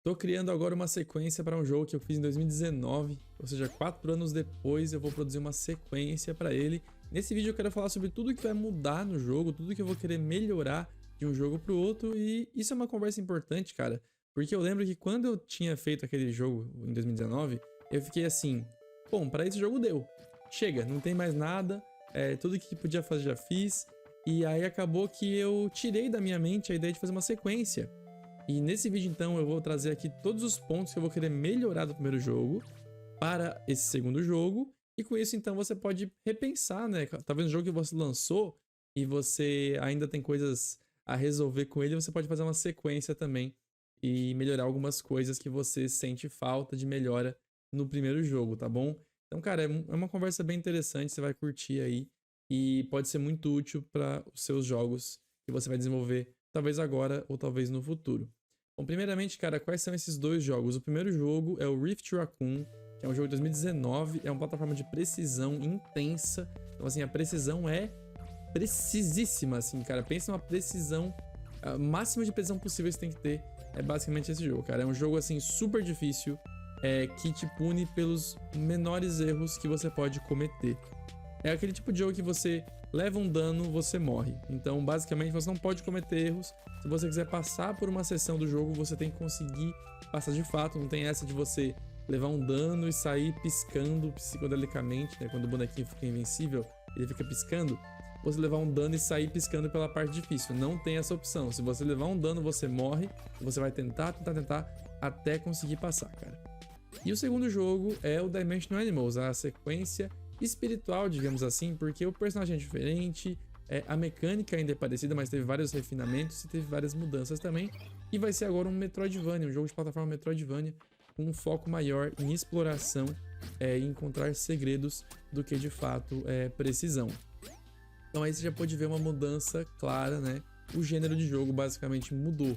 Tô criando agora uma sequência para um jogo que eu fiz em 2019, ou seja, 4 anos depois eu vou produzir uma sequência para ele. Nesse vídeo eu quero falar sobre tudo que vai mudar no jogo, tudo que eu vou querer melhorar de um jogo pro outro, e isso é uma conversa importante, cara, porque eu lembro que quando eu tinha feito aquele jogo em 2019, eu fiquei assim, bom, para esse jogo deu, chega, não tem mais nada, tudo que podia fazer já fiz, e aí acabou que eu tirei da minha mente a ideia de fazer uma sequência. E nesse vídeo, então, eu vou trazer aqui todos os pontos que eu vou querer melhorar do primeiro jogo para esse segundo jogo. E com isso, então, você pode repensar, né? Talvez no jogo que você lançou e você ainda tem coisas a resolver com ele, você pode fazer uma sequência também e melhorar algumas coisas que você sente falta de melhora no primeiro jogo, tá bom? Então, cara, é uma conversa bem interessante, você vai curtir aí e pode ser muito útil para os seus jogos que você vai desenvolver, talvez agora ou talvez no futuro. Bom, primeiramente, cara, quais são esses dois jogos? O primeiro jogo é o Rift Raccoon, que é um jogo de 2019, é uma plataforma de precisão intensa. Então, assim, a precisão é precisíssima, assim, cara. Pensa numa precisão, a máxima de precisão possível que você tem que ter. É basicamente esse jogo, cara. É um jogo, assim, super difícil, que te pune pelos menores erros que você pode cometer. É aquele tipo de jogo que você leva um dano, você morre. Então, basicamente, você não pode cometer erros. Se você quiser passar por uma sessão do jogo, você tem que conseguir passar de fato. Não tem essa de você levar um dano e sair piscando psicodelicamente, né? Quando o bonequinho fica invencível, ele fica piscando. Você levar um dano e sair piscando pela parte difícil. Não tem essa opção. Se você levar um dano, você morre. Você vai tentar até conseguir passar, cara. E o segundo jogo é o Dimensional Animals, a sequência espiritual, digamos assim, porque o personagem é diferente, a mecânica ainda é parecida, mas teve vários refinamentos e teve várias mudanças também. E vai ser agora um Metroidvania, um jogo de plataforma Metroidvania, com um foco maior em exploração e encontrar segredos do que de fato precisão. Então aí você já pode ver uma mudança clara, né? O gênero de jogo basicamente mudou.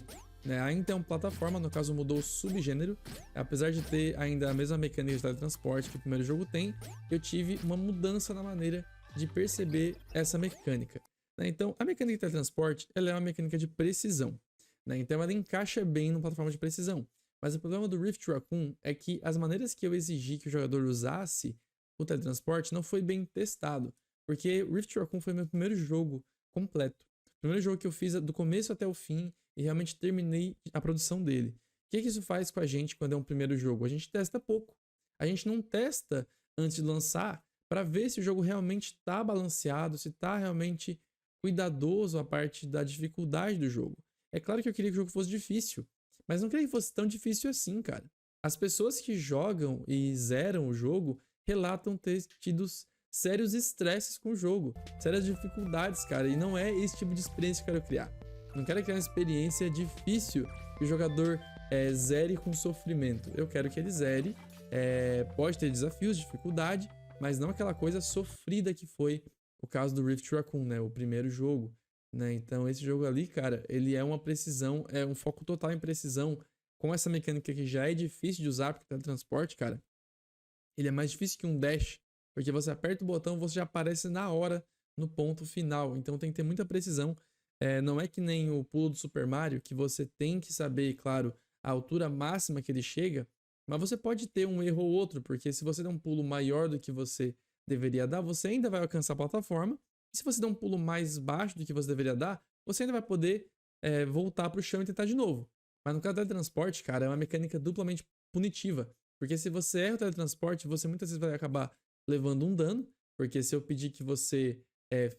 Ainda é uma plataforma, no caso mudou o subgênero, apesar de ter ainda a mesma mecânica de teletransporte que o primeiro jogo tem, eu tive uma mudança na maneira de perceber essa mecânica. Então a mecânica de teletransporte ela é uma mecânica de precisão, então ela encaixa bem numa plataforma de precisão, mas o problema do Rift Raccoon é que as maneiras que eu exigi que o jogador usasse o teletransporte não foi bem testado, porque o Rift Raccoon foi meu primeiro jogo completo, o primeiro jogo que eu fiz do começo até o fim, e realmente terminei a produção dele. O que isso faz com a gente quando é um primeiro jogo? A gente testa pouco. A gente não testa antes de lançar para ver se o jogo realmente está balanceado, se está realmente cuidadoso a parte da dificuldade do jogo. É claro que eu queria que o jogo fosse difícil, mas não queria que fosse tão difícil assim, cara. As pessoas que jogam e zeram o jogo relatam ter tido sérios estresses com o jogo, sérias dificuldades, cara, e não é esse tipo de experiência que eu quero criar. Não quero criar uma experiência difícil que o jogador zere com sofrimento. Eu quero que ele zere, pode ter desafios, dificuldade, mas não aquela coisa sofrida que foi o caso do Rift Raccoon, né? O primeiro jogo, né? Então esse jogo ali, cara, ele é uma precisão, é um foco total em precisão, com essa mecânica que já é difícil de usar, porque teletransporte, cara, ele é mais difícil que um dash, porque você aperta o botão, você já aparece na hora no ponto final, então tem que ter muita precisão. Não é que nem o pulo do Super Mario, que você tem que saber, claro, a altura máxima que ele chega, mas você pode ter um erro ou outro, porque se você der um pulo maior do que você deveria dar, você ainda vai alcançar a plataforma, e se você der um pulo mais baixo do que você deveria dar, você ainda vai poder voltar para o chão e tentar de novo. Mas no caso do teletransporte, cara, é uma mecânica duplamente punitiva, porque se você erra o teletransporte, você muitas vezes vai acabar levando um dano, porque se eu pedir que você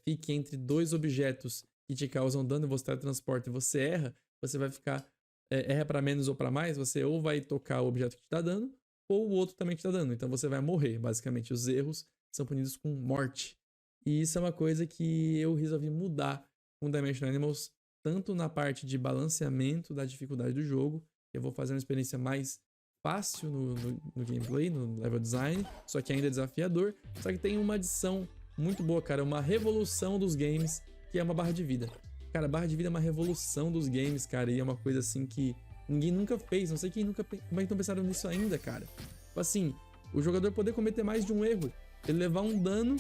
fique entre dois objetos que te causam dano e você teletransporta e você erra, você vai ficar, erra para menos ou para mais, você ou vai tocar o objeto que te dá dano, ou o outro também te dá dano, então você vai morrer, basicamente. Os erros são punidos com morte. E isso é uma coisa que eu resolvi mudar com Dimensional Animals, tanto na parte de balanceamento da dificuldade do jogo, eu vou fazer uma experiência mais fácil no gameplay, no level design, só que ainda é desafiador, só que tem uma adição muito boa, cara, uma revolução dos games, que é uma barra de vida. Cara, barra de vida é uma revolução dos games, cara, e é uma coisa assim que ninguém nunca fez, não sei como é que não pensaram nisso ainda, cara. Tipo assim, o jogador poder cometer mais de um erro, ele levar um dano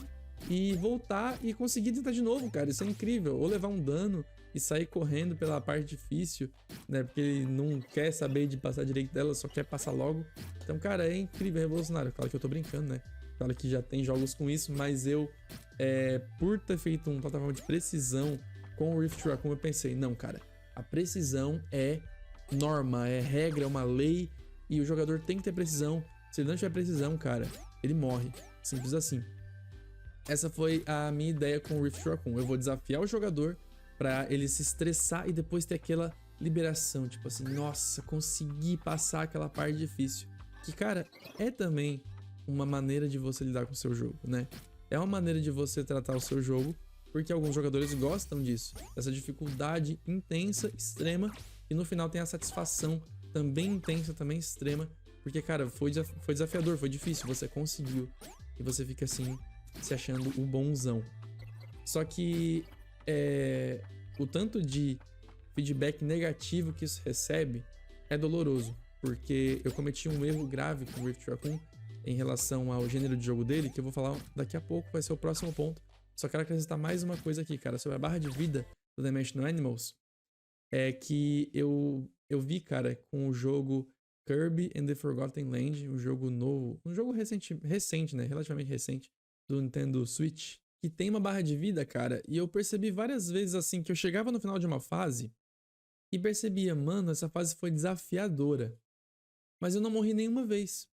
e voltar e conseguir tentar de novo, cara, isso é incrível. Ou levar um dano e sair correndo pela parte difícil, né? Porque ele não quer saber de passar direito dela, só quer passar logo. Então, cara, é incrível, é revolucionário. Claro que eu tô brincando, né? Claro que já tem jogos com isso, mas eu, por ter feito uma plataforma de precisão com o Rift Raccoon, eu pensei, não, cara, a precisão é norma, é regra, é uma lei, e o jogador tem que ter precisão. Se ele não tiver precisão, cara, ele morre. Simples assim. Essa foi a minha ideia com o Rift Raccoon. Eu vou desafiar o jogador pra ele se estressar e depois ter aquela liberação, tipo assim, nossa, consegui passar aquela parte difícil. Que, cara, é também uma maneira de você lidar com o seu jogo, né? É uma maneira de você tratar o seu jogo, porque alguns jogadores gostam disso, dessa dificuldade intensa, extrema, e no final tem a satisfação também intensa, também extrema, porque, cara, foi desafiador, foi difícil, você conseguiu, e você fica assim, se achando o bonzão. Só que o tanto de feedback negativo que isso recebe é doloroso, porque eu cometi um erro grave com o Rift Raccoon em relação ao gênero de jogo dele, que eu vou falar daqui a pouco, vai ser o próximo ponto. Só quero acrescentar mais uma coisa aqui, cara, sobre a barra de vida do Dimensional Animals, é que eu vi, cara, com o jogo Kirby and the Forgotten Land, um jogo novo, um jogo recente, né, relativamente recente, do Nintendo Switch, que tem uma barra de vida, cara, e eu percebi várias vezes, assim, que eu chegava no final de uma fase e percebia, mano, essa fase foi desafiadora, mas eu não morri nenhuma vez.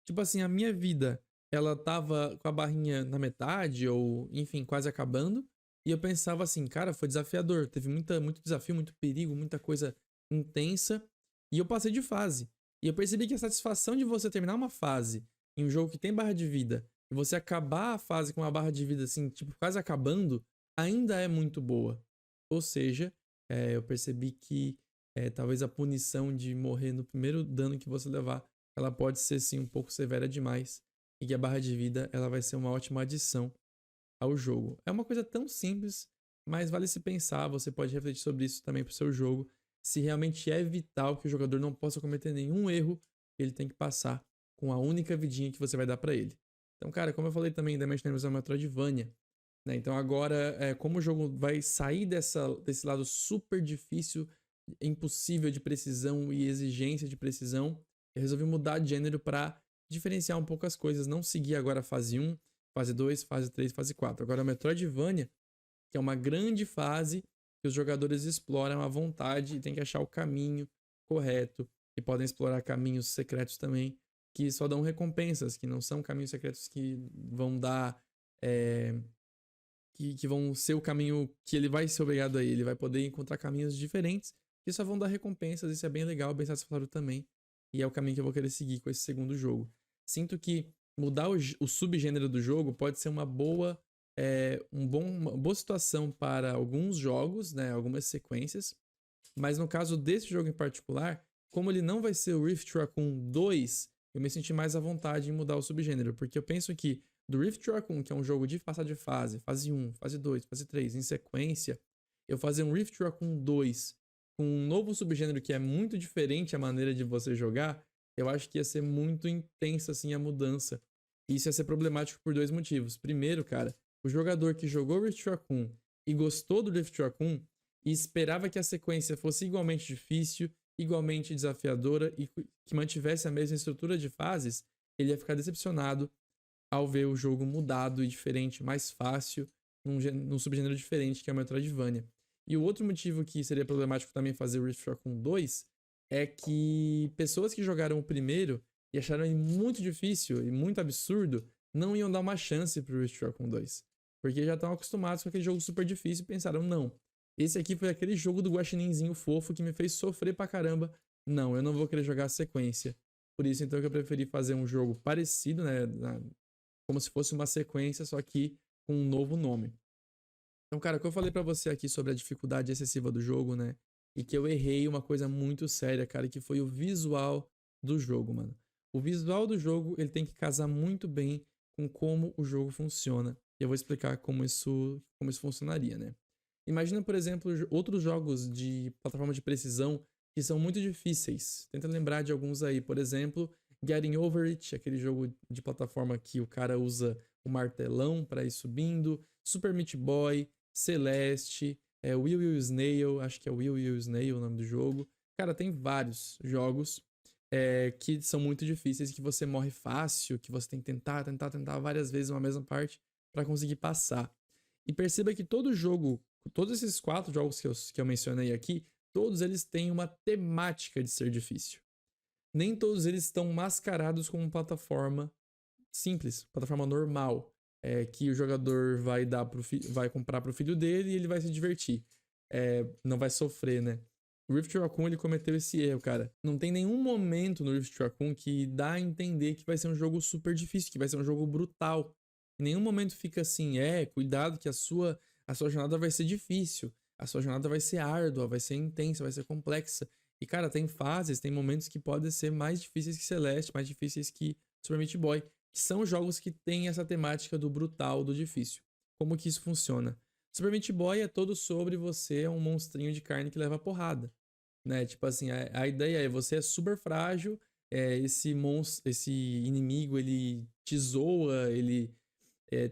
Tipo assim, a minha vida, ela tava com a barrinha na metade, ou enfim, quase acabando. E eu pensava assim, cara, foi desafiador. Teve muito desafio, muito perigo, muita coisa intensa. E eu passei de fase. E eu percebi que a satisfação de você terminar uma fase em um jogo que tem barra de vida, e você acabar a fase com uma barra de vida assim, tipo, quase acabando, ainda é muito boa. Ou seja, eu percebi que talvez a punição de morrer no primeiro dano que você levar, ela pode ser sim um pouco severa demais, e que a barra de vida ela vai ser uma ótima adição ao jogo. É uma coisa tão simples, mas vale se pensar, você pode refletir sobre isso também pro seu jogo, se realmente é vital que o jogador não possa cometer nenhum erro, ele tem que passar com a única vidinha que você vai dar pra ele. Então, cara, como eu falei também, Dimension Animals é uma Metroidvania, né? Então agora, como o jogo vai sair desse lado super difícil, impossível de precisão e exigência de precisão, eu resolvi mudar de gênero para diferenciar um pouco as coisas, não seguir agora a fase 1, fase 2, fase 3, fase 4. Agora a Metroidvania, que é uma grande fase que os jogadores exploram à vontade e tem que achar o caminho correto, e podem explorar caminhos secretos também, que só dão recompensas, que não são caminhos secretos que vão dar... que vão ser o caminho que ele vai ser obrigado a ir. Ele vai poder encontrar caminhos diferentes que só vão dar recompensas. Isso é bem legal, bem satisfatório também. E é o caminho que eu vou querer seguir com esse segundo jogo. Sinto que mudar o subgênero do jogo pode ser uma boa situação para alguns jogos, né, algumas sequências. Mas no caso desse jogo em particular, como ele não vai ser o Rift Raccoon 2, eu me senti mais à vontade em mudar o subgênero. Porque eu penso que do Rift Raccoon, que é um jogo de passar de fase 1, fase 2, fase 3, em sequência, eu fazer um Rift Raccoon 2 com um novo subgênero que é muito diferente a maneira de você jogar, eu acho que ia ser muito intensa assim a mudança. E isso ia ser problemático por dois motivos. Primeiro, cara, o jogador que jogou Rift Raccoon e gostou do Rift Raccoon e esperava que a sequência fosse igualmente difícil, igualmente desafiadora e que mantivesse a mesma estrutura de fases, ele ia ficar decepcionado ao ver o jogo mudado e diferente, mais fácil, num subgênero diferente, que é o Metroidvania. E o outro motivo que seria problemático também fazer o Rift Raccoon 2 é que pessoas que jogaram o primeiro e acharam ele muito difícil e muito absurdo, não iam dar uma chance pro Rift Raccoon 2. Porque já estão acostumados com aquele jogo super difícil e pensaram, não, esse aqui foi aquele jogo do guaxininzinho fofo que me fez sofrer pra caramba. Não, eu não vou querer jogar a sequência. Por isso, então, que eu preferi fazer um jogo parecido, né, como se fosse uma sequência, só que com um novo nome. Então, cara, o que eu falei pra você aqui sobre a dificuldade excessiva do jogo, né? E que eu errei uma coisa muito séria, cara, que foi o visual do jogo, mano. O visual do jogo, ele tem que casar muito bem com como o jogo funciona. E eu vou explicar como isso funcionaria, né? Imagina, por exemplo, outros jogos de plataforma de precisão que são muito difíceis. Tenta lembrar de alguns aí. Por exemplo, Getting Over It, aquele jogo de plataforma que o cara usa o martelão para ir subindo. Super Meat Boy, Celeste, Will You Snail, acho que é Will You Snail o nome do jogo. Cara, tem vários jogos que são muito difíceis, que você morre fácil, que você tem que tentar várias vezes uma mesma parte pra conseguir passar. E perceba que todo jogo, todos esses 4 jogos que eu mencionei aqui, todos eles têm uma temática de ser difícil. Nem todos eles estão mascarados como plataforma simples, plataforma normal, que o jogador vai comprar pro filho dele e ele vai se divertir. Não vai sofrer, né? O Rift Raccoon, ele cometeu esse erro, cara. Não tem nenhum momento no Rift Raccoon que dá a entender que vai ser um jogo super difícil, que vai ser um jogo brutal. Em nenhum momento fica assim, cuidado que a sua jornada vai ser difícil, a sua jornada vai ser árdua, vai ser intensa, vai ser complexa. E, cara, tem fases, tem momentos que podem ser mais difíceis que Celeste, mais difíceis que Super Meat Boy, que são jogos que têm essa temática do brutal, do difícil. Como que isso funciona? Super Meat Boy é todo sobre você é um monstrinho de carne que leva porrada, né? Tipo assim, a ideia é você é super frágil, esse inimigo, ele te zoa, ele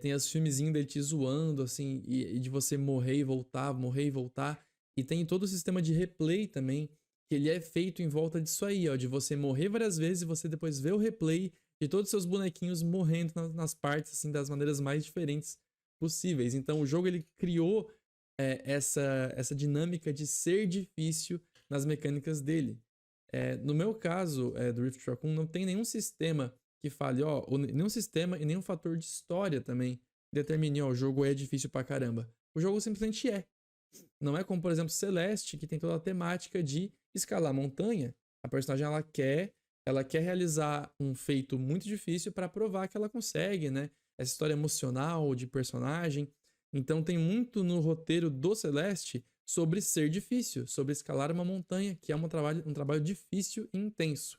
tem os filmezinhos dele te zoando, assim, e de você morrer e voltar. E tem todo o sistema de replay também, que ele é feito em volta disso aí, ó, de você morrer várias vezes e você depois ver o replay de todos os seus bonequinhos morrendo nas partes, assim, das maneiras mais diferentes possíveis. Então o jogo, ele criou essa dinâmica de ser difícil nas mecânicas dele. No meu caso, do Rift Raccoon, não tem nenhum sistema que fale, nenhum sistema e nenhum fator de história também determine, o jogo é difícil pra caramba. O jogo simplesmente é. Não é como, por exemplo, Celeste, que tem toda a temática de escalar montanha. A personagem, ela quer realizar um feito muito difícil para provar que ela consegue, né? Essa história emocional de personagem. Então tem muito no roteiro do Celeste sobre ser difícil, sobre escalar uma montanha, que é um trabalho difícil e intenso.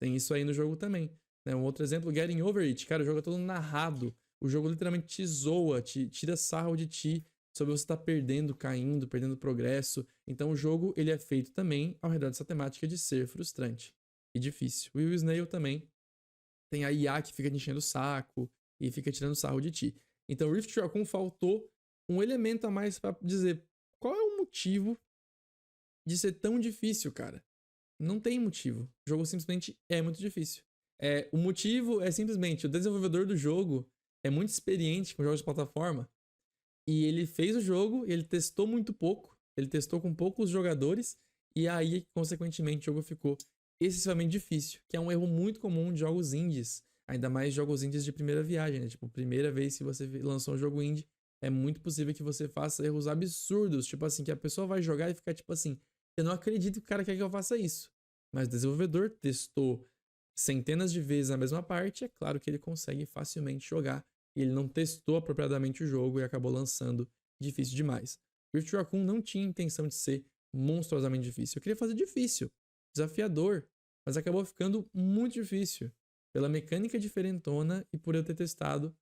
Tem isso aí no jogo também. Né? Um outro exemplo, Getting Over It. Cara, o jogo é todo narrado. O jogo literalmente te zoa, te tira sarro de ti, sobre você estar perdendo, caindo, perdendo progresso. Então o jogo, ele é feito também ao redor dessa temática de ser frustrante e difícil. O Will Snail também tem a IA que fica te enchendo o saco e fica tirando sarro de ti. Então o Rift Raccoon faltou um elemento a mais pra dizer qual é o motivo de ser tão difícil, cara. Não tem motivo. O jogo simplesmente é muito difícil. O motivo é simplesmente o desenvolvedor do jogo é muito experiente com jogos de plataforma e ele fez o jogo, ele testou muito pouco, ele testou com poucos jogadores e aí, consequentemente, o jogo ficou excessivamente difícil, que é um erro muito comum de jogos indies, ainda mais jogos indies de primeira viagem, né? Tipo, primeira vez que você lançou um jogo indie, é muito possível que você faça erros absurdos, tipo assim, que a pessoa vai jogar e ficar tipo assim, eu não acredito que o cara quer que eu faça isso. Mas o desenvolvedor testou centenas de vezes a mesma parte, é claro que ele consegue facilmente jogar. E ele não testou apropriadamente o jogo e acabou lançando difícil demais. Rift Raccoon não tinha intenção de ser monstruosamente difícil. Eu queria fazer difícil, desafiador, mas acabou ficando muito difícil. Pela mecânica diferentona e por eu ter testado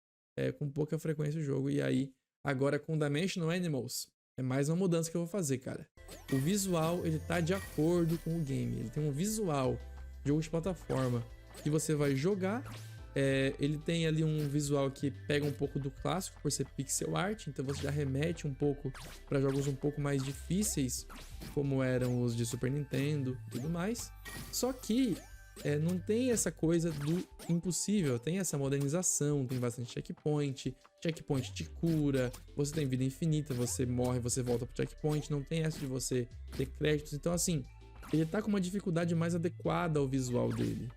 com pouca frequência o jogo. E aí, agora com Dimensional Animals, é mais uma mudança que eu vou fazer, cara. O visual, ele tá de acordo com o game. Ele tem um visual, jogo de plataforma, que você vai jogar. Ele tem ali um visual que pega um pouco do clássico, por ser pixel art. Então você já remete um pouco para jogos um pouco mais difíceis, como eram os de Super Nintendo e tudo mais. Só que não tem essa coisa do impossível, tem essa modernização, tem bastante checkpoint te cura, você tem vida infinita, você morre, você volta pro checkpoint, não tem essa de você ter créditos. Então assim, ele tá com uma dificuldade mais adequada ao visual dele.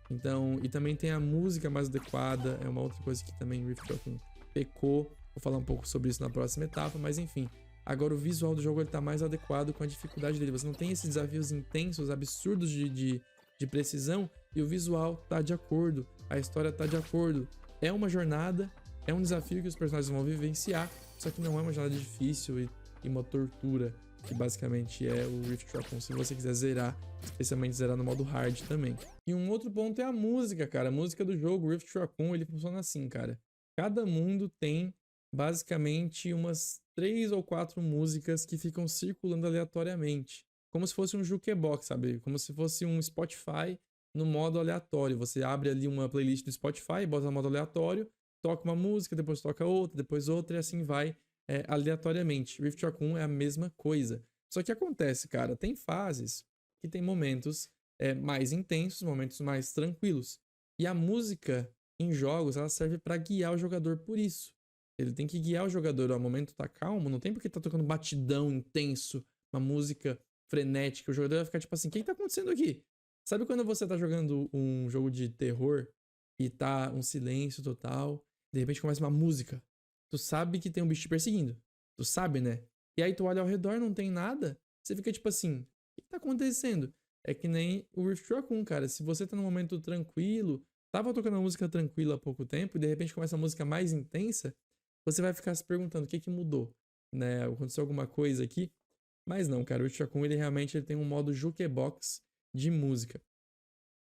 Então, e também tem a música mais adequada, é uma outra coisa que também Rift Raccoon pecou. Vou falar um pouco sobre isso na próxima etapa, mas enfim. Agora o visual do jogo, ele tá mais adequado com a dificuldade dele. Você não tem esses desafios intensos, absurdos de precisão, e o visual tá de acordo, a história tá de acordo. É uma jornada, é um desafio que os personagens vão vivenciar, só que não é uma jornada difícil e uma tortura, que basicamente é o Rift Raccoon, se você quiser zerar, especialmente zerar no modo hard também. E um outro ponto é a música, cara. A música do jogo, o Rift Raccoon, ele funciona assim, cara. Cada mundo tem basicamente umas 3 ou 4 músicas que ficam circulando aleatoriamente. Como se fosse um jukebox, sabe? Como se fosse um Spotify no modo aleatório. Você abre ali uma playlist do Spotify, bota no modo aleatório, toca uma música, depois toca outra, depois outra, e assim vai aleatoriamente. Rift Raccoon é a mesma coisa. Só que acontece, cara, tem fases que tem momentos mais intensos, momentos mais tranquilos. E a música em jogos, ela serve para guiar o jogador por isso. Ele tem que guiar o jogador, ó, o momento tá calmo, não tem porque tá tocando batidão intenso, uma música frenética, o jogador vai ficar tipo assim, o que tá acontecendo aqui? Sabe quando você tá jogando um jogo de terror e tá um silêncio total, de repente começa uma música, tu sabe que tem um bicho te perseguindo, tu sabe, né? E aí tu olha ao redor, não tem nada, você fica tipo assim, o que tá acontecendo? É que nem o Rift Raccoon, cara, se você tá num momento tranquilo, tava tocando uma música tranquila há pouco tempo e de repente começa uma música mais intensa, você vai ficar se perguntando o que mudou, né? Aconteceu alguma coisa aqui? Mas não, cara, o Rift Raccoon ele tem um modo jukebox de música.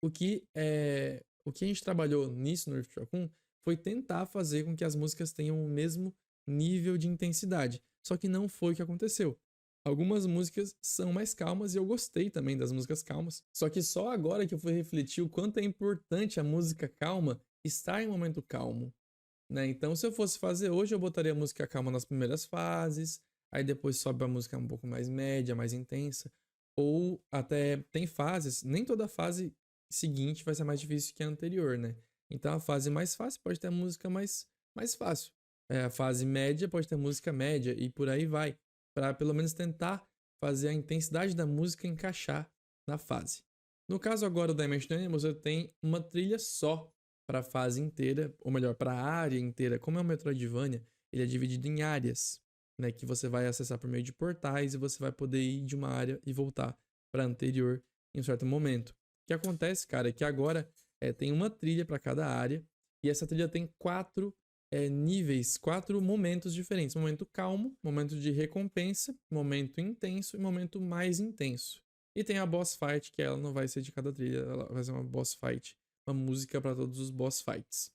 O que a gente trabalhou nisso no Rift Raccoon foi tentar fazer com que as músicas tenham o mesmo nível de intensidade. Só que não foi o que aconteceu. Algumas músicas são mais calmas e eu gostei também das músicas calmas. Só que só agora que eu fui refletir o quanto é importante a música calma estar em um momento calmo, né? Então, se eu fosse fazer hoje, eu botaria a música calma nas primeiras fases, aí depois sobe a música um pouco mais média, mais intensa, ou até tem fases, nem toda fase seguinte vai ser mais difícil que a anterior, né? Então, a fase mais fácil pode ter a música mais fácil. A fase média pode ter música média e por aí vai, para pelo menos tentar fazer a intensidade da música encaixar na fase. No caso agora do Dimension Animals, você tem uma trilha só para a fase inteira, ou melhor, para a área inteira. Como é um Metroidvania, ele é dividido em áreas, né, que você vai acessar por meio de portais e você vai poder ir de uma área e voltar para a anterior em um certo momento. O que acontece, cara, é que agora tem uma trilha para cada área e essa trilha tem 4 níveis, 4 momentos diferentes. Momento calmo, momento de recompensa, momento intenso e momento mais intenso. E tem a boss fight, que ela não vai ser de cada trilha, ela vai ser uma boss fight, uma música para todos os boss fights.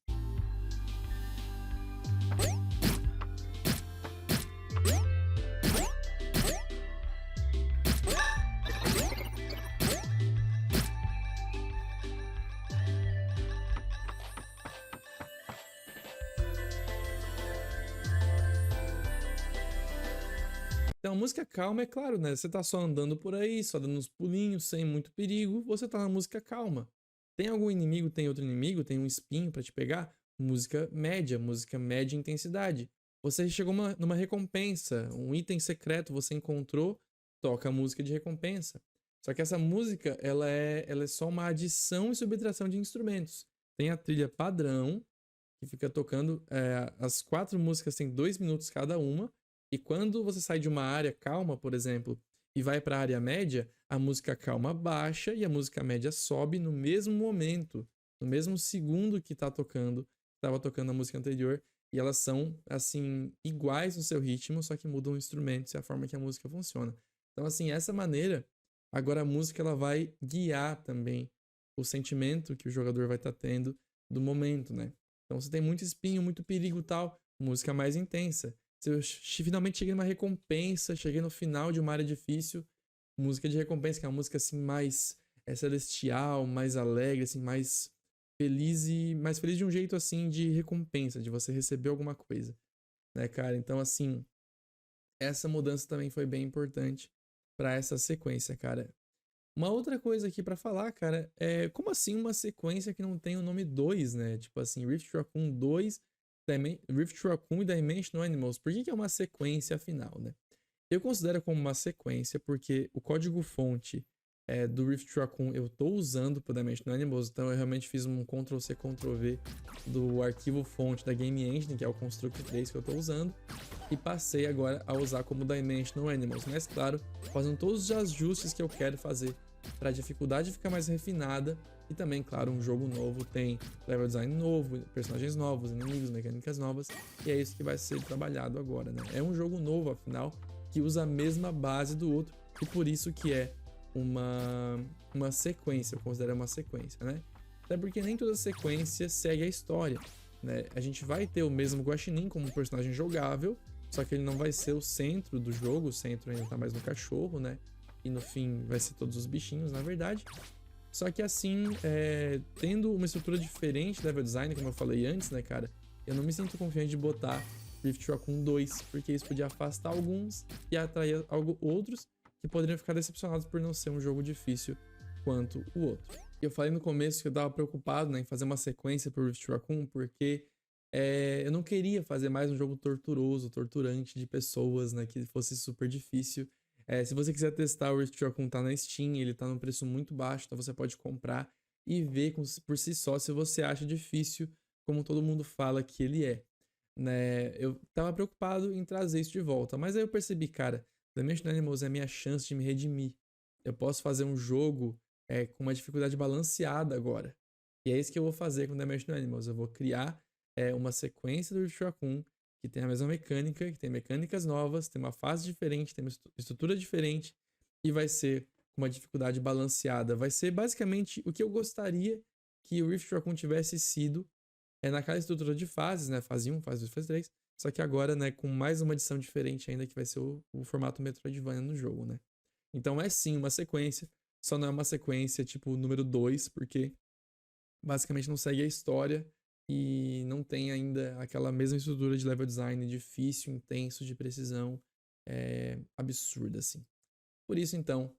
Então, música calma, é claro, né? Você tá só andando por aí, só dando uns pulinhos, sem muito perigo, você tá na música calma. Tem algum inimigo, tem outro inimigo, tem um espinho pra te pegar? Música média intensidade. Você chegou numa recompensa, um item secreto você encontrou, toca a música de recompensa. Só que essa música, ela é só uma adição e subtração de instrumentos. Tem a trilha padrão, que fica tocando, as 4 músicas têm 2 minutos cada uma, e quando você sai de uma área calma, por exemplo, e vai para a área média, a música calma baixa e a música média sobe no mesmo momento, no mesmo segundo que estava tocando a música anterior, e elas são, assim, iguais no seu ritmo, só que mudam os instrumentos e a forma que a música funciona. Então, assim, essa maneira, agora a música ela vai guiar também o sentimento que o jogador vai estar tendo do momento, né? Então, você tem muito espinho, muito perigo e tal, música mais intensa. Se eu finalmente cheguei numa recompensa, cheguei no final de uma área difícil, música de recompensa, que é uma música assim mais celestial, mais alegre, assim, mais feliz de um jeito assim de recompensa, de você receber alguma coisa, né, cara? Então, assim, essa mudança também foi bem importante para essa sequência, cara. Uma outra coisa aqui pra falar, cara, é como assim uma sequência que não tem o nome 2, né? Tipo assim, Rift Raccoon 2, Rift Raccoon e Dimensional Animals. Por que é uma sequência afinal, né? Eu considero como uma sequência porque o código-fonte do Rift Raccoon eu tô usando pro Dimensional Animals, então eu realmente fiz um Ctrl+C, Ctrl+V do arquivo fonte da Game Engine, que é o Construct 3 que eu tô usando, e passei agora a usar como Dimensional Animals, mas claro, fazendo todos os ajustes que eu quero fazer para a dificuldade ficar mais refinada e também, claro, um jogo novo tem level design novo, personagens novos, inimigos, mecânicas novas, e é isso que vai ser trabalhado agora, né? É um jogo novo, afinal, que usa a mesma base do outro e por isso que é uma sequência, eu considero uma sequência, né? Até porque nem toda sequência segue a história, né? A gente vai ter o mesmo Guaxinim como personagem jogável, só que ele não vai ser o centro do jogo, o centro ainda tá mais no cachorro, né? E no fim vai ser todos os bichinhos, na verdade. Só que assim, tendo uma estrutura diferente de level design, como eu falei antes, né, cara? Eu não me sinto confiante de botar Rift Raccoon 2, porque isso podia afastar alguns e atrair outros que poderiam ficar decepcionados por não ser um jogo difícil quanto o outro. Eu falei no começo que eu tava preocupado, né, em fazer uma sequência pro Rift Raccoon, porque eu não queria fazer mais um jogo torturoso, torturante de pessoas, né, que fosse super difícil. Se você quiser testar, o Rift Raccoon tá na Steam, ele tá num preço muito baixo, então você pode comprar e ver por si só se você acha difícil, como todo mundo fala que ele é. Né? Eu tava preocupado em trazer isso de volta, mas aí eu percebi, cara, Dimension Animals é a minha chance de me redimir. Eu posso fazer um jogo com uma dificuldade balanceada agora. E é isso que eu vou fazer com Dimension Animals. Eu vou criar uma sequência do Rift Raccoon que tem a mesma mecânica, que tem mecânicas novas, tem uma fase diferente, tem uma estrutura diferente e vai ser com uma dificuldade balanceada. Vai ser basicamente o que eu gostaria que o Rift Raccoon tivesse sido naquela estrutura de fases, né? Fase 1, fase 2, fase 3. Só que agora, né, com mais uma edição diferente ainda, que vai ser o formato Metroidvania no jogo, né? Então é sim uma sequência, só não é uma sequência tipo número 2, porque basicamente não segue a história e não tem ainda aquela mesma estrutura de level design difícil, intenso, de precisão absurda, assim. Por isso, então,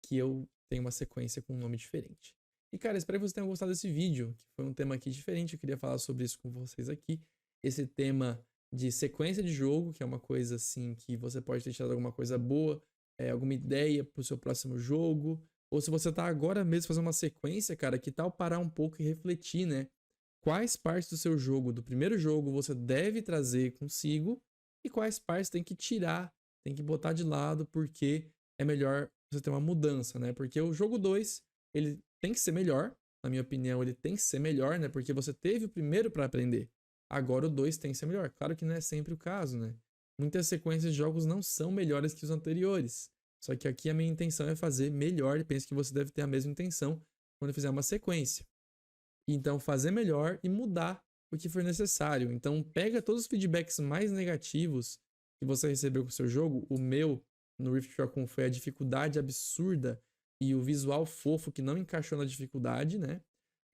que eu tenho uma sequência com um nome diferente. E, cara, espero que vocês tenham gostado desse vídeo, que foi um tema aqui diferente, eu queria falar sobre isso com vocês aqui. Esse tema de sequência de jogo, que é uma coisa, assim, que você pode ter tirado alguma coisa boa, alguma ideia pro seu próximo jogo, ou se você tá agora mesmo fazendo uma sequência, cara, que tal parar um pouco e refletir, né? Quais partes do seu jogo, do primeiro jogo, você deve trazer consigo e quais partes tem que tirar, tem que botar de lado, porque é melhor você ter uma mudança, né? Porque o jogo 2, ele tem que ser melhor, na minha opinião, ele tem que ser melhor, né? Porque você teve o primeiro para aprender. Agora o 2 tem que ser melhor. Claro que não é sempre o caso, né? Muitas sequências de jogos não são melhores que os anteriores. Só que aqui a minha intenção é fazer melhor e penso que você deve ter a mesma intenção quando fizer uma sequência. Então, fazer melhor e mudar o que for necessário. Então, pega todos os feedbacks mais negativos que você recebeu com o seu jogo. O meu, no Rift Raccoon, foi a dificuldade absurda e o visual fofo que não encaixou na dificuldade, né?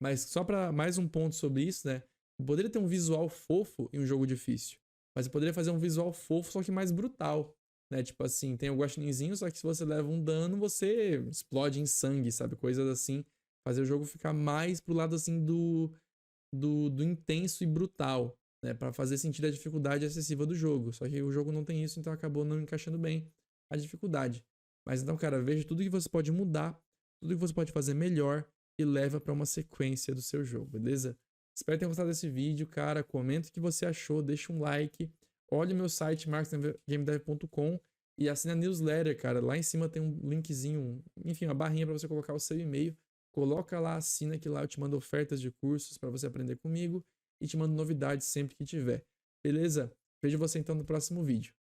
Mas só para mais um ponto sobre isso, né? Poderia ter um visual fofo em um jogo difícil. Mas eu poderia fazer um visual fofo, só que mais brutal, né? Tipo assim, tem o guaxininzinho, só que se você leva um dano, você explode em sangue, sabe? Coisas assim. Fazer o jogo ficar mais pro lado assim do intenso e brutal, né? Pra fazer sentir a dificuldade excessiva do jogo. Só que o jogo não tem isso, então acabou não encaixando bem a dificuldade. Mas então, cara, veja tudo que você pode mudar, tudo que você pode fazer melhor e leva pra uma sequência do seu jogo, beleza? Espero que tenham gostado desse vídeo, cara. Comenta o que você achou, deixa um like. Olhe o meu site, marcosgamedev.com e assina a newsletter, cara. Lá em cima tem um linkzinho, enfim, uma barrinha pra você colocar o seu e-mail. Coloca lá, assina que lá eu te mando ofertas de cursos para você aprender comigo e te mando novidades sempre que tiver. Beleza? Vejo você então no próximo vídeo.